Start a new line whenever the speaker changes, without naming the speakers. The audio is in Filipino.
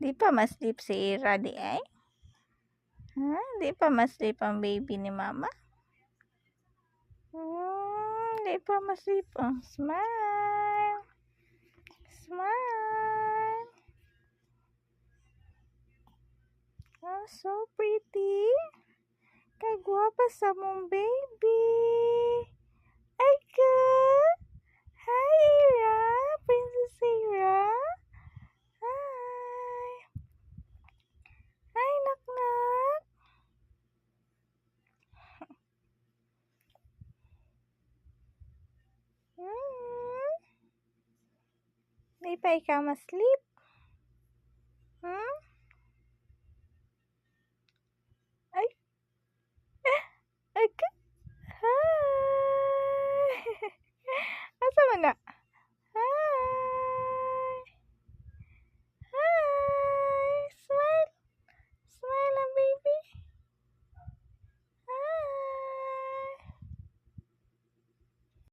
Di pa ma-sleep si Ira di ay? Ha? Di pa ma-sleep ang baby ni mama? Di pa ma-sleep. Oh, smile. Smile. Oh, so pretty. Kagwapa sa mong baby. Ay ka. Hi, Ira. Princess Ira. Hi. Hi, nak-nak. Di pa ikaw ma-sleep? Ay. Ay ka. Hi. Asa man na?